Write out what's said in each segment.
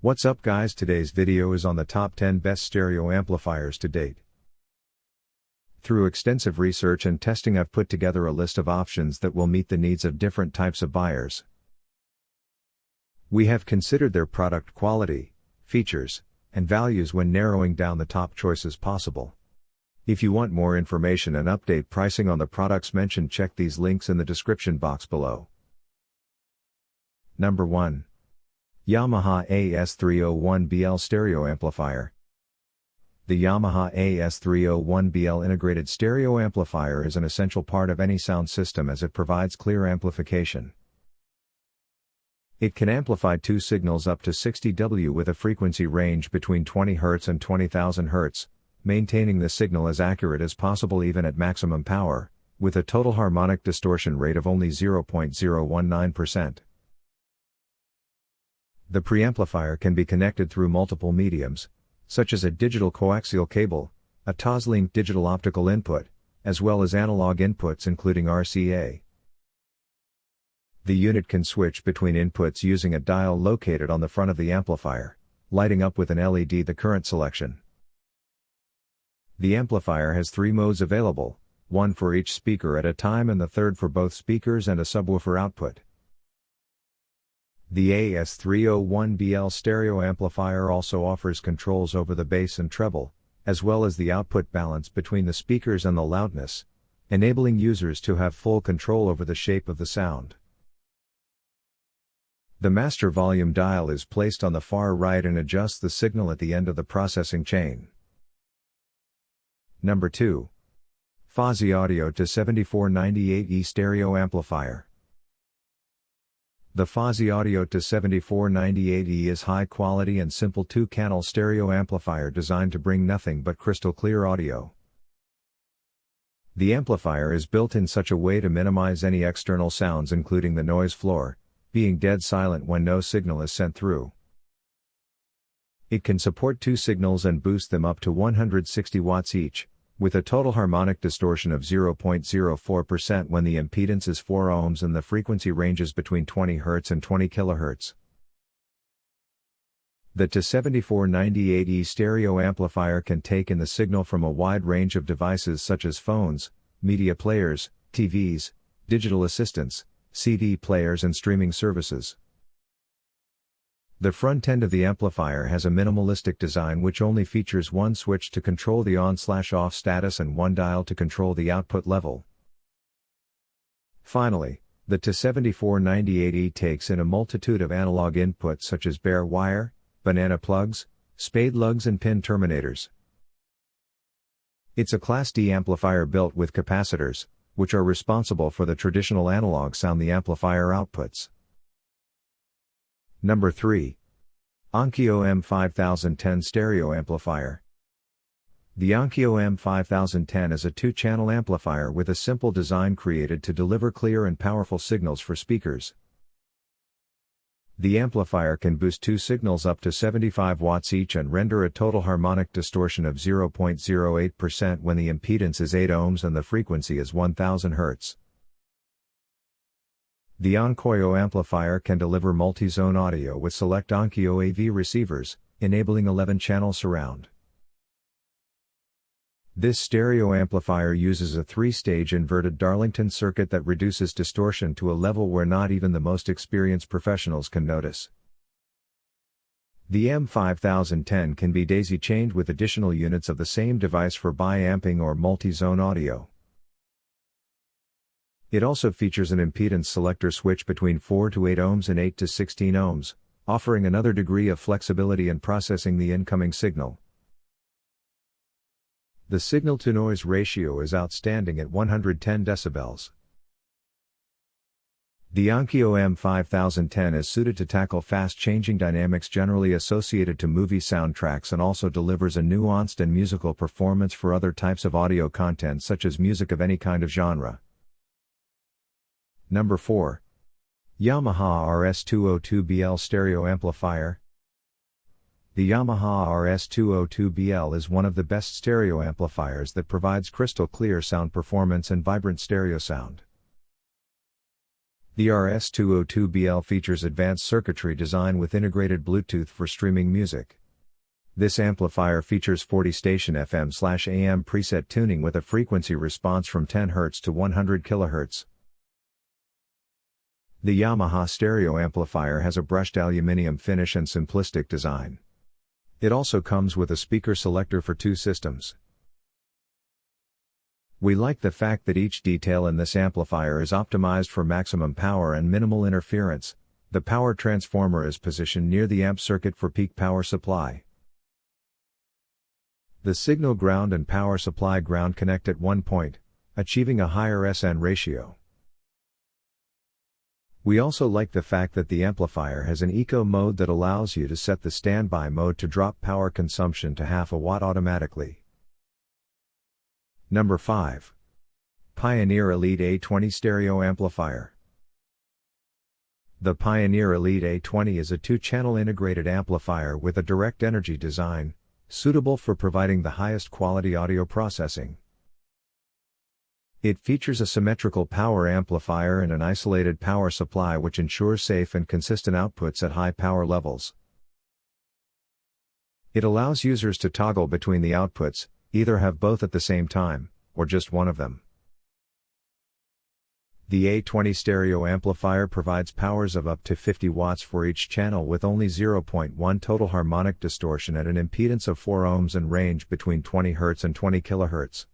What's up guys, today's video is on the top 10 best stereo amplifiers to date. Through extensive research and testing I've put together a list of options that will meet the needs of different types of buyers. We have considered their product quality, features, and values when narrowing down the top choices possible. If you want more information and update pricing on the products mentioned, check these links in the description box below. Number 1. Yamaha AS301BL Stereo Amplifier. The Yamaha AS301BL integrated stereo amplifier is an essential part of any sound system as it provides clear amplification. It can amplify two signals up to 60 W with a frequency range between 20 Hz and 20,000 Hz, maintaining the signal as accurate as possible even at maximum power, with a total harmonic distortion rate of only 0.019%. The preamplifier can be connected through multiple mediums, such as a digital coaxial cable, a Toslink digital optical input, as well as analog inputs including RCA. The unit can switch between inputs using a dial located on the front of the amplifier, lighting up with an LED the current selection. The amplifier has 3 modes available, one for each speaker at a time and the third for both speakers and a subwoofer output. The AS301BL stereo amplifier also offers controls over the bass and treble, as well as the output balance between the speakers and the loudness, enabling users to have full control over the shape of the sound. The master volume dial is placed on the far right and adjusts the signal at the end of the processing chain. Number 2. Fosi Audio TO-7498E Stereo Amplifier. The Fosi Audio TO-7498E is high quality and simple 2-channel stereo amplifier designed to bring nothing but crystal clear audio. The amplifier is built in such a way to minimize any external sounds including the noise floor, being dead silent when no signal is sent through. It can support 2 signals and boost them up to 160 watts each, with a total harmonic distortion of 0.04% when the impedance is 4 ohms and the frequency ranges between 20 Hz and 20 kHz. The TO-7498E stereo amplifier can take in the signal from a wide range of devices such as phones, media players, TVs, digital assistants, CD players and streaming services. The front end of the amplifier has a minimalistic design which only features one switch to control the on/off status and one dial to control the output level. Finally, the TO-7498E takes in a multitude of analog inputs such as bare wire, banana plugs, spade lugs and pin terminators. It's a Class D amplifier built with capacitors, which are responsible for the traditional analog sound the amplifier outputs. Number 3. Onkyo M5010 Stereo Amplifier. The Onkyo M5010 is a 2-channel amplifier with a simple design created to deliver clear and powerful signals for speakers. The amplifier can boost 2 signals up to 75 watts each and render a total harmonic distortion of 0.08% when the impedance is 8 ohms and the frequency is 1000 Hz. The Onkyo amplifier can deliver multi-zone audio with select Onkyo AV receivers, enabling 11-channel surround. This stereo amplifier uses a 3-stage inverted Darlington circuit that reduces distortion to a level where not even the most experienced professionals can notice. The M5010 can be daisy-chained with additional units of the same device for bi-amping or multi-zone audio. It also features an impedance selector switch between 4 to 8 ohms and 8 to 16 ohms, offering another degree of flexibility in processing the incoming signal. The signal-to-noise ratio is outstanding at 110 decibels. The Onkyo M5010 is suited to tackle fast-changing dynamics generally associated to movie soundtracks and also delivers a nuanced and musical performance for other types of audio content such as music of any kind of genre. Number 4. Yamaha RS202BL Stereo Amplifier. The Yamaha RS202BL is one of the best stereo amplifiers that provides crystal clear sound performance and vibrant stereo sound. The RS202BL features advanced circuitry design with integrated Bluetooth for streaming music. This amplifier features 40-station FM/AM preset tuning with a frequency response from 10 Hz to 100 kHz. The Yamaha stereo amplifier has a brushed aluminum finish and simplistic design. It also comes with a speaker selector for 2 systems. We like the fact that each detail in this amplifier is optimized for maximum power and minimal interference. The power transformer is positioned near the amp circuit for peak power supply. The signal ground and power supply ground connect at one point, achieving a higher SN ratio. We also like the fact that the amplifier has an eco mode that allows you to set the standby mode to drop power consumption to half a watt automatically. Number 5. Pioneer Elite A20 Stereo Amplifier. The Pioneer Elite A20 is a 2-channel integrated amplifier with a direct energy design, suitable for providing the highest quality audio processing. It features a symmetrical power amplifier and an isolated power supply which ensures safe and consistent outputs at high power levels. It allows users to toggle between the outputs, either have both at the same time, or just one of them. The A20 stereo amplifier provides powers of up to 50 watts for each channel with only 0.1 total harmonic distortion at an impedance of 4 ohms and range between 20 Hz and 20 kHz.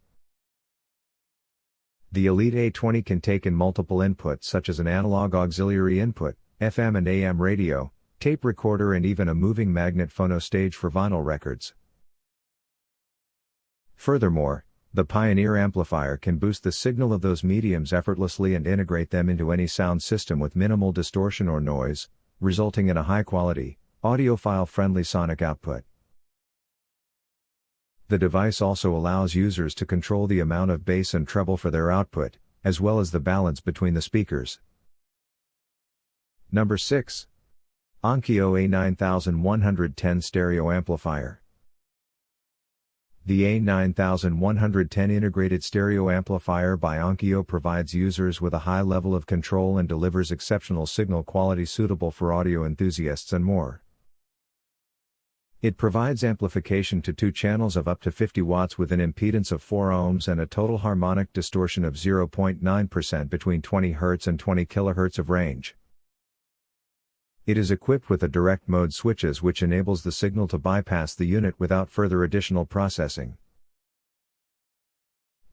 The Elite A20 can take in multiple inputs such as an analog auxiliary input, FM and AM radio, tape recorder and even a moving magnet phono stage for vinyl records. Furthermore, the Pioneer amplifier can boost the signal of those mediums effortlessly and integrate them into any sound system with minimal distortion or noise, resulting in a high-quality, audiophile-friendly sonic output. The device also allows users to control the amount of bass and treble for their output, as well as the balance between the speakers. Number 6. Onkyo A9110 Stereo Amplifier. The A9110 integrated stereo amplifier by Onkyo provides users with a high level of control and delivers exceptional signal quality suitable for audio enthusiasts and more. It provides amplification to 2 channels of up to 50 watts with an impedance of 4 ohms and a total harmonic distortion of 0.9% between 20 Hz and 20 kHz of range. It is equipped with a direct mode switches which enables the signal to bypass the unit without further additional processing.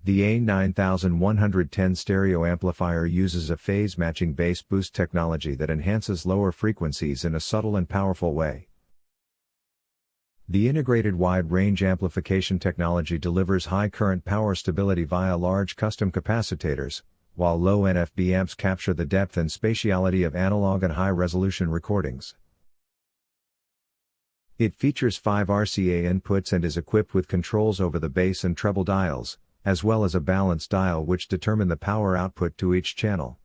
The A9110 stereo amplifier uses a phase-matching bass boost technology that enhances lower frequencies in a subtle and powerful way. The integrated wide-range amplification technology delivers high current power stability via large custom capacitors, while low NFB amps capture the depth and spatiality of analog and high-resolution recordings. It features 5 RCA inputs and is equipped with controls over the bass and treble dials, as well as a balance dial which determine the power output to each channel.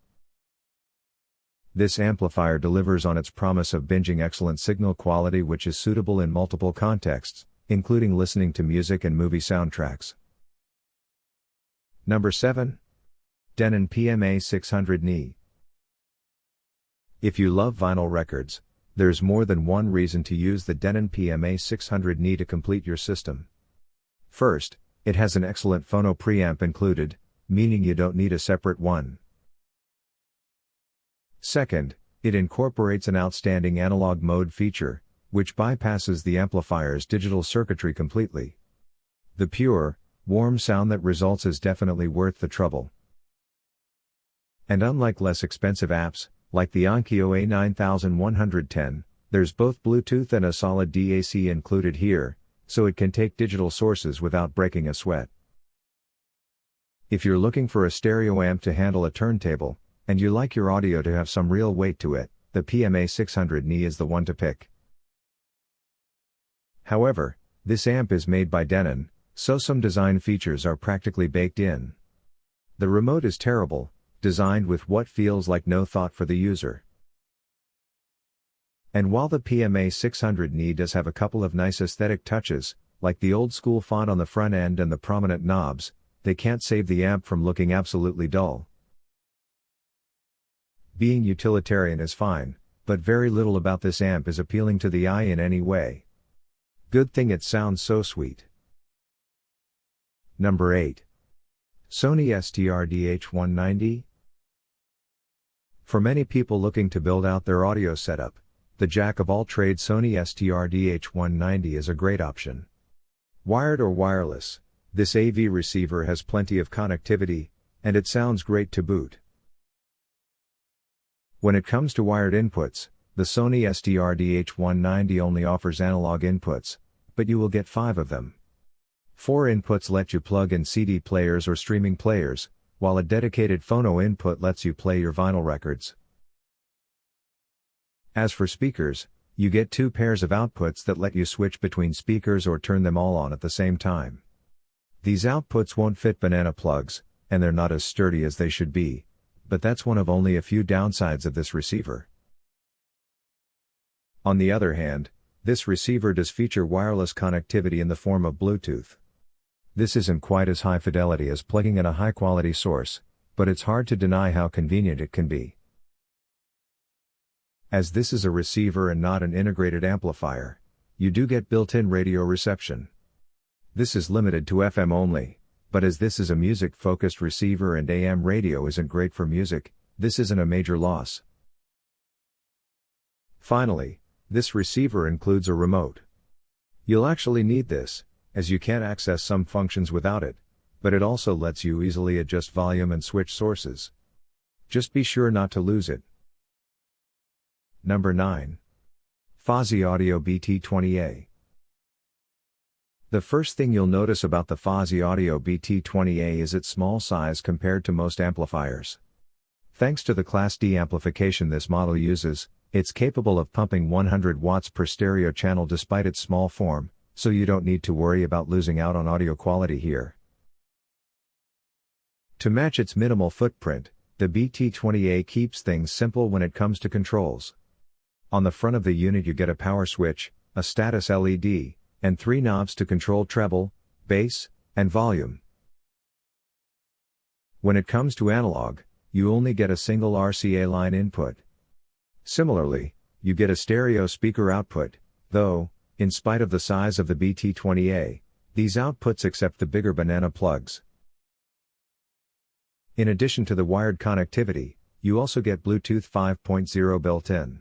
This amplifier delivers on its promise of binging excellent signal quality which is suitable in multiple contexts, including listening to music and movie soundtracks. Number 7. Denon PMA-600NE. If you love vinyl records, there's more than one reason to use the Denon PMA-600NE to complete your system. First, it has an excellent phono preamp included, meaning you don't need a separate one. Second, it incorporates an outstanding analog mode feature, which bypasses the amplifier's digital circuitry completely. The pure, warm sound that results is definitely worth the trouble. And unlike less expensive apps, like the Onkyo A9110, there's both Bluetooth and a solid DAC included here, so it can take digital sources without breaking a sweat. If you're looking for a stereo amp to handle a turntable, and you like your audio to have some real weight to it, the PMA-600NE is the one to pick. However, this amp is made by Denon, so some design features are practically baked in. The remote is terrible, designed with what feels like no thought for the user. And while the PMA-600NE does have a couple of nice aesthetic touches, like the old school font on the front end and the prominent knobs, they can't save the amp from looking absolutely dull. Being utilitarian is fine, but very little about this amp is appealing to the eye in any way. Good thing it sounds so sweet. Number 8. Sony STRDH190. For many people looking to build out their audio setup, the jack-of-all-trades Sony STRDH190 is a great option. Wired or wireless, this AV receiver has plenty of connectivity, and it sounds great to boot. When it comes to wired inputs, the Sony STRDH190 only offers analog inputs, but you will get 5 of them. 4 inputs let you plug in CD players or streaming players, while a dedicated phono input lets you play your vinyl records. As for speakers, you get 2 pairs of outputs that let you switch between speakers or turn them all on at the same time. These outputs won't fit banana plugs, and they're not as sturdy as they should be, but that's one of only a few downsides of this receiver. On the other hand, this receiver does feature wireless connectivity in the form of Bluetooth. This isn't quite as high fidelity as plugging in a high-quality source, but it's hard to deny how convenient it can be. As this is a receiver and not an integrated amplifier, you do get built-in radio reception. This is limited to FM only, but as this is a music-focused receiver and AM radio isn't great for music, this isn't a major loss. Finally, this receiver includes a remote. You'll actually need this, as you can't access some functions without it, but it also lets you easily adjust volume and switch sources. Just be sure not to lose it. Number 9. Fosi Audio BT20A. The first thing you'll notice about the Fosi Audio BT20A is its small size compared to most amplifiers. Thanks to the Class D amplification this model uses, it's capable of pumping 100 watts per stereo channel despite its small form, so you don't need to worry about losing out on audio quality here. To match its minimal footprint, the BT20A keeps things simple when it comes to controls. On the front of the unit you get a power switch, a status LED, and 3 knobs to control treble, bass, and volume. When it comes to analog, you only get a single RCA line input. Similarly, you get a stereo speaker output, though, in spite of the size of the BT20A, these outputs accept the bigger banana plugs. In addition to the wired connectivity, you also get Bluetooth 5.0 built in.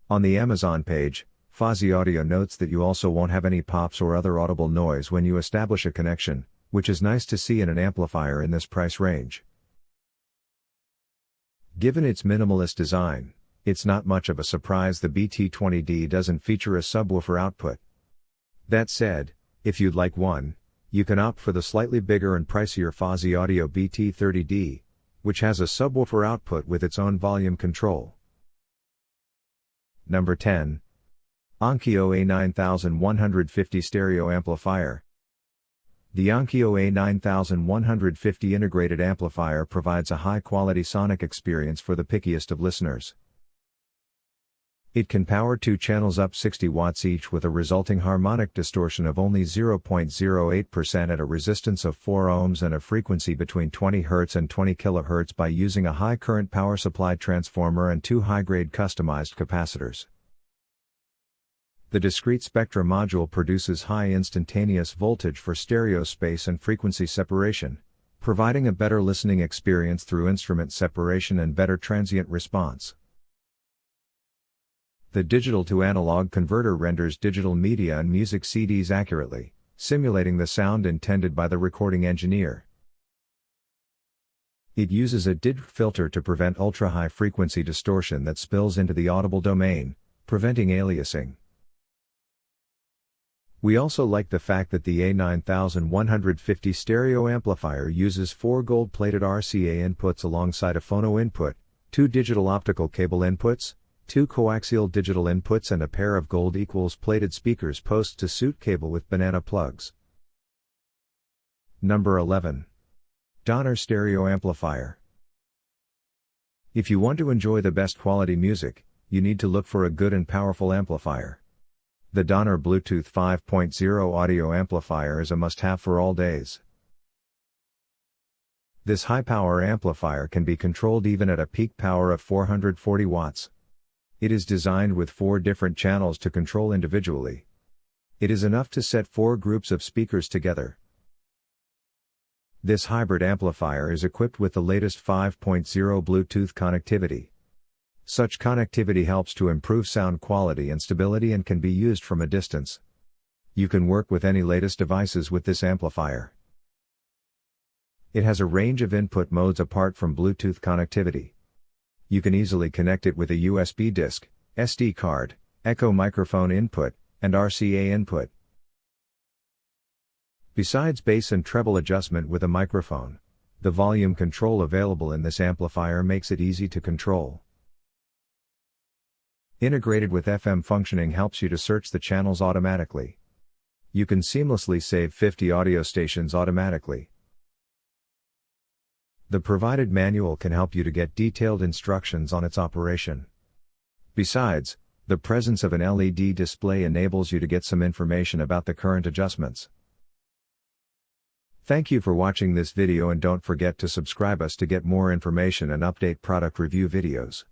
On the Amazon page, Fosi Audio notes that you also won't have any pops or other audible noise when you establish a connection, which is nice to see in an amplifier in this price range. Given its minimalist design, it's not much of a surprise the BT20D doesn't feature a subwoofer output. That said, if you'd like one, you can opt for the slightly bigger and pricier Fosi Audio BT30D, which has a subwoofer output with its own volume control. Number 10. Onkyo A9150 Stereo Amplifier. The Onkyo A9150 integrated amplifier provides a high-quality sonic experience for the pickiest of listeners. It can power 2 channels up 60 watts each with a resulting harmonic distortion of only 0.08% at a resistance of 4 ohms and a frequency between 20 Hz and 20 kHz by using a high-current power supply transformer and 2 high-grade customized capacitors. The discrete spectra module produces high instantaneous voltage for stereo space and frequency separation, providing a better listening experience through instrument separation and better transient response. The digital-to-analog converter renders digital media and music CDs accurately, simulating the sound intended by the recording engineer. It uses a DID filter to prevent ultra-high frequency distortion that spills into the audible domain, preventing aliasing. We also like the fact that the A9150 stereo amplifier uses 4 gold-plated RCA inputs alongside a phono input, 2 digital optical cable inputs, 2 coaxial digital inputs and a pair of gold-plated speakers post to suit cable with banana plugs. Number 11. Denon Stereo Amplifier. If you want to enjoy the best quality music, you need to look for a good and powerful amplifier. The Denon Bluetooth 5.0 audio amplifier is a must-have for all days. This high-power amplifier can be controlled even at a peak power of 440 watts. It is designed with 4 different channels to control individually. It is enough to set 4 groups of speakers together. This hybrid amplifier is equipped with the latest 5.0 Bluetooth connectivity. Such connectivity helps to improve sound quality and stability and can be used from a distance. You can work with any latest devices with this amplifier. It has a range of input modes apart from Bluetooth connectivity. You can easily connect it with a USB disc, SD card, echo microphone input, and RCA input. Besides bass and treble adjustment with a microphone, the volume control available in this amplifier makes it easy to control. Integrated with FM functioning helps you to search the channels automatically. You can seamlessly save 50 audio stations automatically. The provided manual can help you to get detailed instructions on its operation. Besides, the presence of an LED display enables you to get some information about the current adjustments. Thank you for watching this video and don't forget to subscribe us to get more information and update product review videos.